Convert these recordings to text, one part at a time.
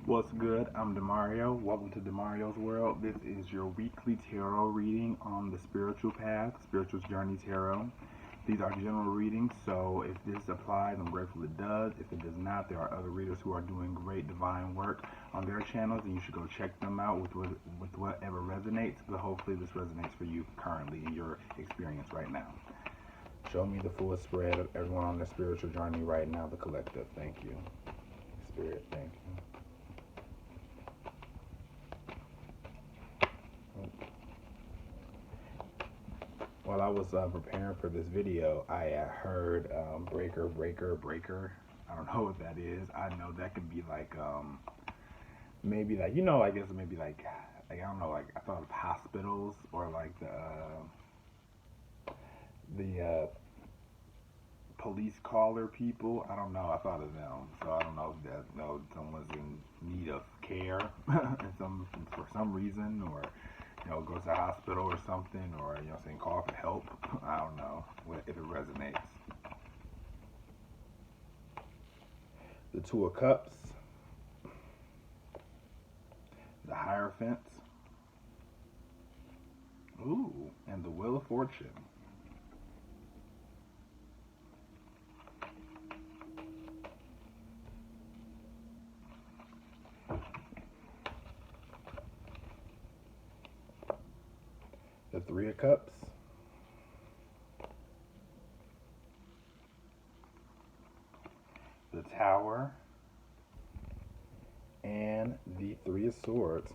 What's good? I'm Demario. Welcome to Demario's World. This is your weekly tarot reading on the spiritual path, Spiritual Journey Tarot. These are general readings, so if this applies, I'm grateful it does. If it does not, there are other readers who are doing great divine work on their channels, and you should go check them out with whatever resonates. But hopefully, this resonates for you currently in your experience right now. Show me the full spread of everyone on their spiritual journey right now, the collective. Thank you. Spirit, thank you. While I was preparing for this video, I heard breaker, breaker, breaker. I don't know what that is. I know that could be like maybe like I guess maybe like I don't know, like I thought of hospitals or like the police caller people. I don't know. I thought of them, so I don't know if that someone's in need of care and for some reason, or go to the hospital or something, or saying call for help. I don't know if it resonates. The Two of Cups, the Hierophant, ooh, and the Wheel of Fortune. The Three of Cups, the Tower, and the Three of Swords.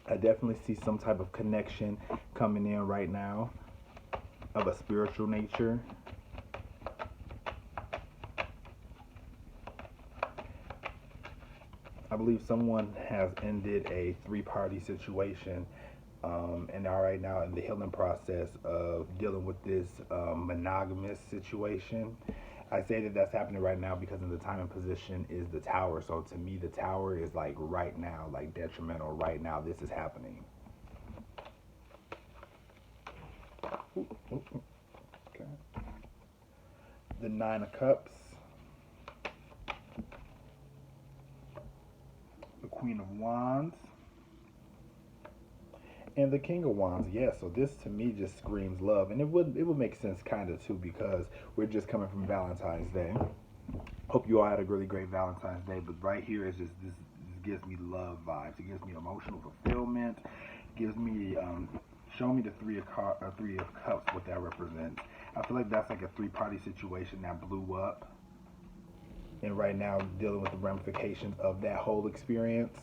I definitely see some type of connection coming in right now of a spiritual nature. I believe someone has ended a three-party situation and are right now in the healing process of dealing with this monogamous situation. I say that that's happening right now because in the time and position is the Tower. So to me, the Tower is like right now, like detrimental. Right now, this is happening. Okay. The Nine of Cups, the Queen of Wands, and the King of Wands. Yeah, so this to me just screams love, and it would make sense kind of too because we're just coming from Valentine's Day. Hope you all had a really great Valentine's Day, but right here is just this gives me love vibes. It gives me emotional fulfillment. It gives me show me the Three of Cups, what that represents. I feel like that's like a three-party situation that blew up, and right now dealing with the ramifications of that whole experience.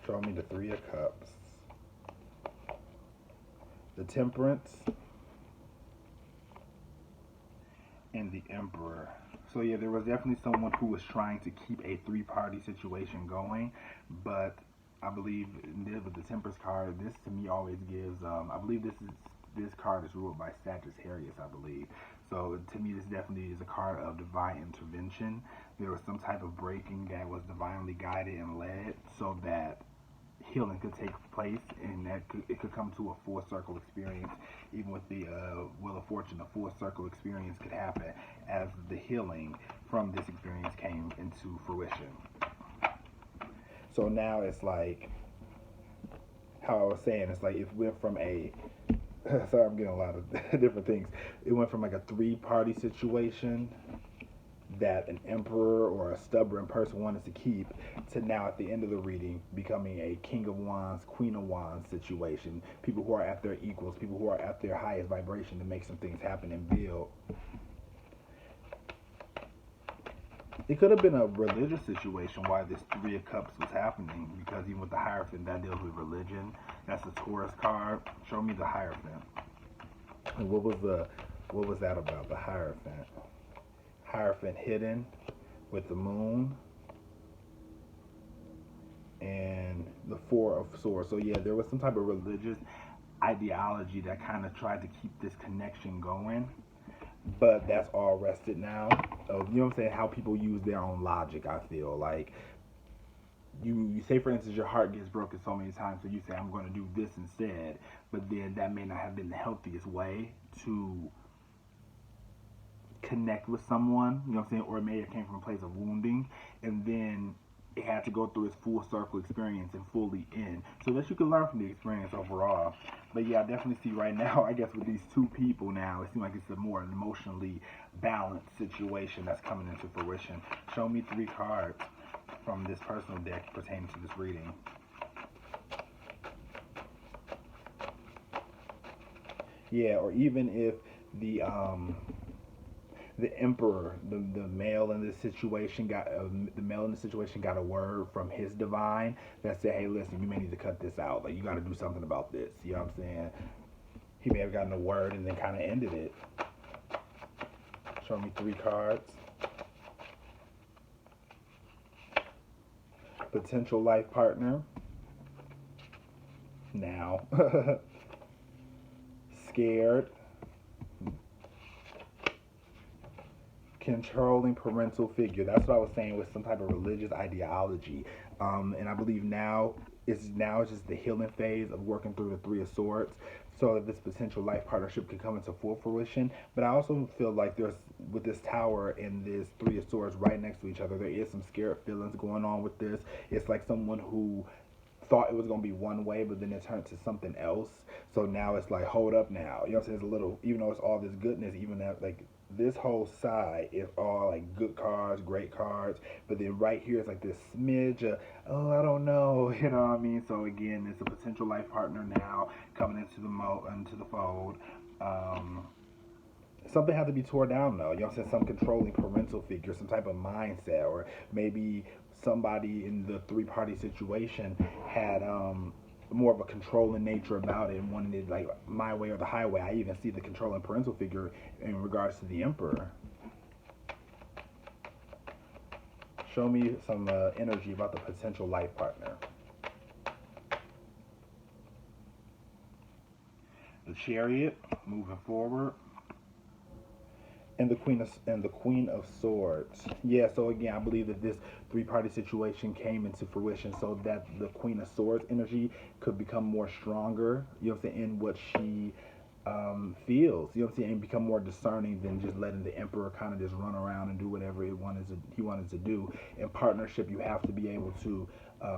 Show me the Three of Cups, the Temperance, and the Emperor. So yeah, there was definitely someone who was trying to keep a three-party situation going, but I believe with the Temperance card, this to me always gives. I believe this card is ruled by Sagittarius, I believe. So to me, this definitely is a card of divine intervention. There was some type of breaking that was divinely guided and led, so that healing could take place, and it could come to a full circle experience. Even with the Wheel of Fortune, a full circle experience could happen as the healing from this experience came into fruition. So now it's like how I was saying, it's like it went from a sorry, I'm getting a lot of different things. It went from like a three-party situation that an emperor or a stubborn person wanted to keep to now at the end of the reading becoming a King of Wands, Queen of Wands situation. People who are at their equals, people who are at their highest vibration to make some things happen and build. It could have been a religious situation why this Three of Cups was happening, because even with the Hierophant, that deals with religion. That's the Taurus card. Show me the Hierophant. And what was that about, the Hierophant? Hierophant hidden with the moon and the Four of Swords. So yeah, there was some type of religious ideology that kind of tried to keep this connection going, but that's all rested now. You know what I'm saying? How people use their own logic. I feel like you say, for instance, your heart gets broken so many times, so you say, I'm going to do this instead, but then that may not have been the healthiest way to connect with someone, you know what I'm saying, or it may have came from a place of wounding, and then had to go through his full circle experience and fully in, so that you can learn from the experience overall. But yeah, I definitely see right now, I guess with these two people now, it seems like it's a more emotionally balanced situation that's coming into fruition. Show me three cards from this personal deck pertaining to this reading. Yeah, or even if the the emperor, the male in this situation the male in the situation got a word from his divine that said, hey, listen, you may need to cut this out. Like, you got to do something about this. You know what I'm saying? He may have gotten a word and then kind of ended it. Show me three cards. Potential life partner. Now. Scared. Controlling parental figure. That's what I was saying with some type of religious ideology. And I believe now it's just the healing phase of working through the Three of Swords, so that this potential life partnership can come into full fruition. But I also feel like there's, with this Tower and this Three of Swords right next to each other, there is some scared feelings going on with this. It's like someone who thought it was gonna be one way, but then it turned to something else. So now it's like, hold up now. You know what I'm saying? It's a little, even though it's all this goodness, even that, like, this whole side is all like good cards, great cards, but then right here is like this smidge of, oh, I don't know, you know what I mean? So again, it's a potential life partner now coming into the fold. Um, Something had to be torn down though. You know what I'm saying? Some controlling parental figure, some type of mindset, or maybe somebody in the three-party situation had more of a controlling nature about it and wanted it like my way or the highway. I even see the controlling parental figure in regards to the emperor. Show me some energy about the potential life partner. The Chariot, moving forward. And the Queen of Swords. Yeah, so again, I believe that this three-party situation came into fruition so that the Queen of Swords energy could become more stronger, you know what I'm saying, in what she feels, you know what I'm saying, and become more discerning than just letting the Emperor kind of just run around and do whatever he wanted to do. In partnership, you have to be able to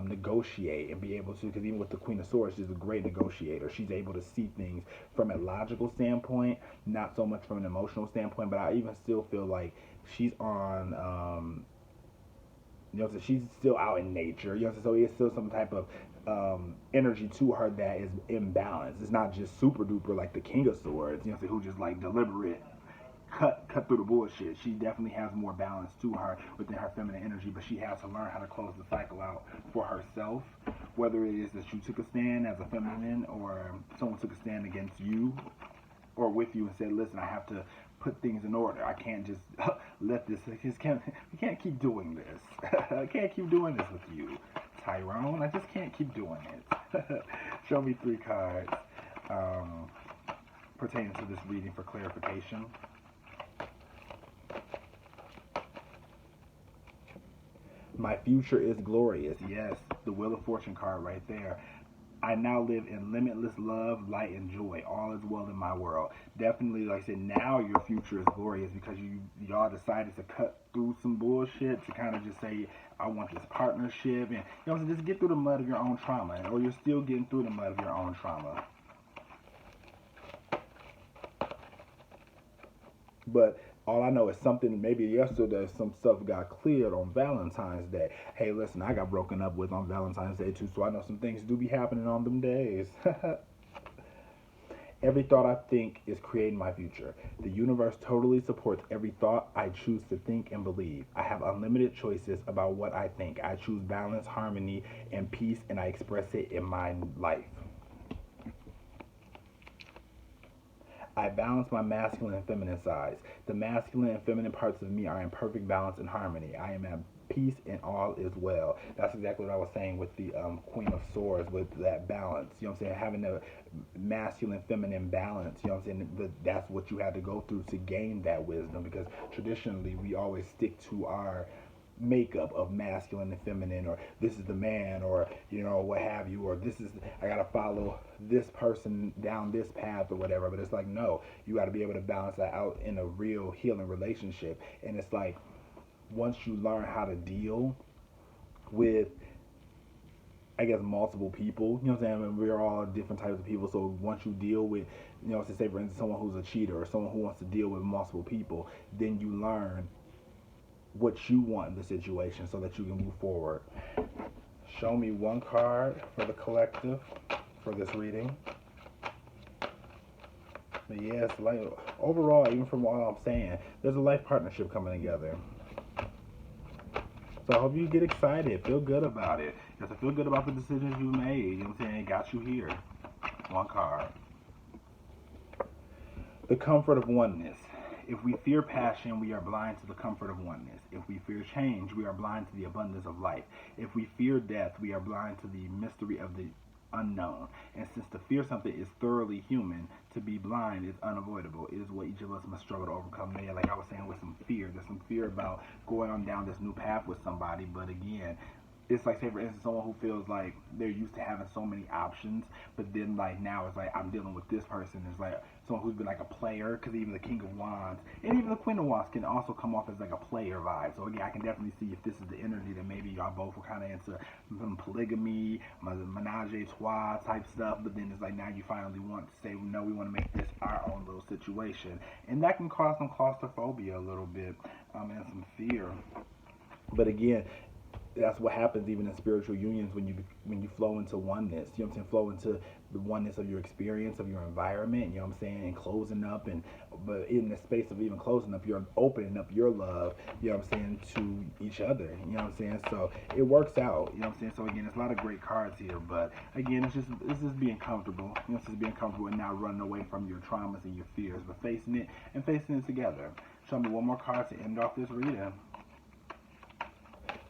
negotiate and be able to, because even with the Queen of Swords, she's a great negotiator. She's able to see things from a logical standpoint, not so much from an emotional standpoint. But I even still feel like she's on, you know, so she's still out in nature. You know, so it's still some type of energy to her that is imbalanced. It's not just super duper like the King of Swords, you know, so who just like deliberate cut through the bullshit. She definitely has more balance to her within her feminine energy, but she has to learn how to close the cycle out for herself. Whether it is that you took a stand as a feminine, or someone took a stand against you or with you and said, "Listen, I have to put things in order. I can't just let this. We can't keep doing this. I can't keep doing this with you, Tyrone. I just can't keep doing it." Show me three cards pertaining to this reading for clarification. My future is glorious. Yes, the Wheel of Fortune card right there. I now live in limitless love, light, and joy. All is well in my world. Definitely, like I said, now your future is glorious because y'all decided to cut through some bullshit to kind of just say, I want this partnership, and you know, just get through the mud of your own trauma, or you're still getting through the mud of your own trauma. But all I know is something, maybe yesterday some stuff got cleared on Valentine's Day. Hey, listen, I got broken up with on Valentine's Day too, so I know some things do be happening on them days. Every thought I think is creating my future. The universe totally supports every thought I choose to think and believe. I have unlimited choices about what I think. I choose balance, harmony, and peace, and I express it in my life. I balance my masculine and feminine sides. The masculine and feminine parts of me are in perfect balance and harmony. I am at peace and all is well. That's exactly what I was saying with the Queen of Swords, with that balance. You know what I'm saying? Having a masculine, feminine balance. You know what I'm saying? That's what you had to go through to gain that wisdom, because traditionally we always stick to our makeup of masculine and feminine, or this is the man, or you know, what have you, or this is, I gotta follow this person down this path or whatever. But it's like, no, you got to be able to balance that out in a real healing relationship. And it's like, once you learn how to deal with, I guess, multiple people. You know what I'm saying? I mean, we're all different types of people. So once you deal with, to say for instance, someone who's a cheater or someone who wants to deal with multiple people, then you learn what you want in the situation so that you can move forward. Show me one card for the collective for this reading. But yes, like overall, even from all I'm saying, there's a life partnership coming together. So I hope you get excited, feel good about it. You have to feel good about the decisions you made. You know what I'm saying? It got you here. One card. The comfort of oneness. If we fear passion, we are blind to the comfort of oneness. If we fear change, we are blind to the abundance of life. If we fear death, we are blind to the mystery of the unknown. And since to fear something is thoroughly human, to be blind is unavoidable. It is what each of us must struggle to overcome. Maybe, like I was saying, with some fear. There's some fear about going on down this new path with somebody, but again, it's like, say for instance, someone who feels like they're used to having so many options, but then like now it's like I'm dealing with this person. It's like someone who's been like a player, because even the King of Wands and even the Queen of Wands can also come off as like a player vibe. So again, I can definitely see if this is the energy that maybe y'all both were kind of into polygamy, menage a trois type stuff, but then it's like now you finally want to say, no, we want to make this our own little situation, and that can cause some claustrophobia a little bit, and some fear. But again, that's what happens even in spiritual unions when you flow into oneness. You know what I'm saying? Flow into the oneness of your experience, of your environment. You know what I'm saying? And closing up, but in the space of even closing up, you're opening up your love. You know what I'm saying? To each other. You know what I'm saying? So it works out. You know what I'm saying? So again, there's a lot of great cards here, but again, it's just being comfortable. It's just being comfortable and not running away from your traumas and your fears, but facing it and facing it together. Show me one more card to end off this reading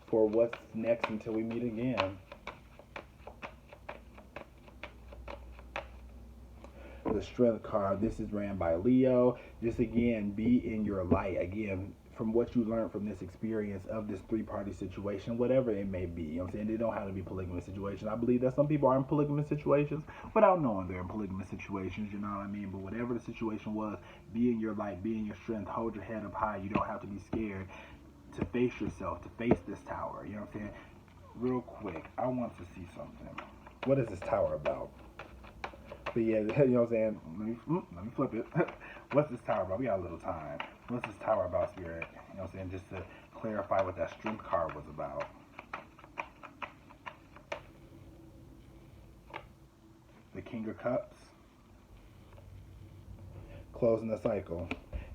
for what's next until we meet again. The Strength card. This is ran by Leo. Just again, be in your light. Again, from what you learned from this experience of this three-party situation, whatever it may be. You know what I'm saying? They don't have to be polygamous situations. I believe that some people are in polygamous situations without knowing they're in polygamous situations, you know what I mean? But whatever the situation was, be in your light, be in your strength, hold your head up high. You don't have to be scared to face yourself, to face this tower. You know what I'm saying? Real quick, I want to see something. What is this tower about? But yeah, you know what I'm saying? Let me flip it. What's this tower about? We got a little time. What's this tower about, Spirit? You know what I'm saying? Just to clarify what that Strength card was about. The King of Cups. Closing the cycle.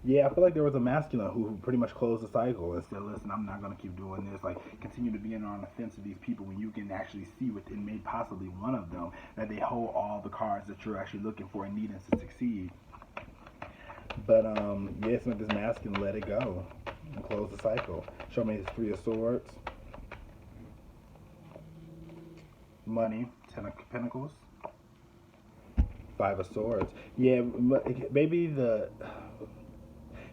Yeah, I feel like there was a masculine who pretty much closed the cycle and said, listen, I'm not going to keep doing this. Like, continue to be on the fence of these people when you can actually see within maybe possibly one of them that they hold all the cards that you're actually looking for and needing to succeed. But, yeah, it's like this masculine let it go and close the cycle. Show me his Three of Swords. Money, Ten of Pentacles. Five of Swords. Yeah,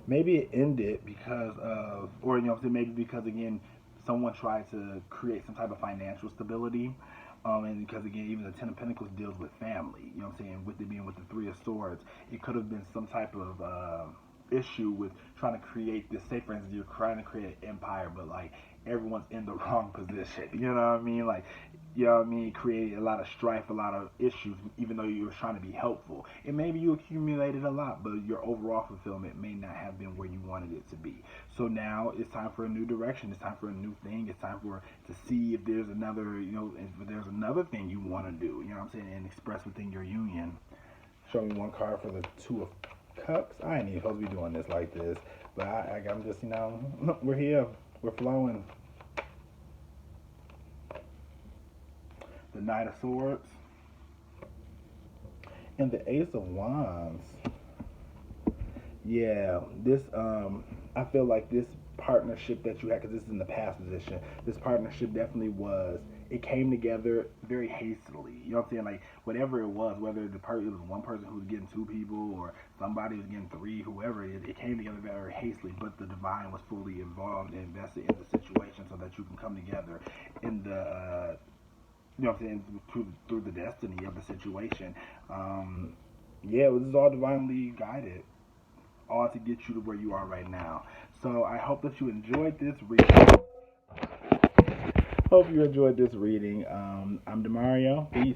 maybe it ended because of, or you know, maybe because again, someone tried to create some type of financial stability, and because again, even the Ten of Pentacles deals with family. You know what I'm saying? With it being with the Three of Swords, it could have been some type of issue with trying to create this. Say, for instance, you're trying to create an empire, but like everyone's in the wrong position. You know what I mean? Like, you know what I mean? Created a lot of strife, a lot of issues, even though you were trying to be helpful. And maybe you accumulated a lot, but your overall fulfillment may not have been where you wanted it to be. So now it's time for a new direction. It's time for a new thing. It's time to see if there's another, if there's another thing you want to do. You know what I'm saying? And express within your union. Show me one card for the Two of Cups. I ain't even supposed to be doing this like this, but I'm just, we're here. We're flowing. The Knight of Swords. And the Ace of Wands. Yeah, this, I feel like this partnership that you had, because this is in the past position, this partnership definitely it came together very hastily. You know what I'm saying? Like, whatever it was, whether it was one person who was getting two people or somebody was getting three, whoever it came together very hastily, but the divine was fully involved and invested in the situation so that you can come together in the, you know what I'm saying, through the destiny of the situation. Yeah, this is all divinely guided, all to get you to where you are right now. So I hope that you enjoyed this reading. hope you enjoyed this reading. I'm Demario. Peace.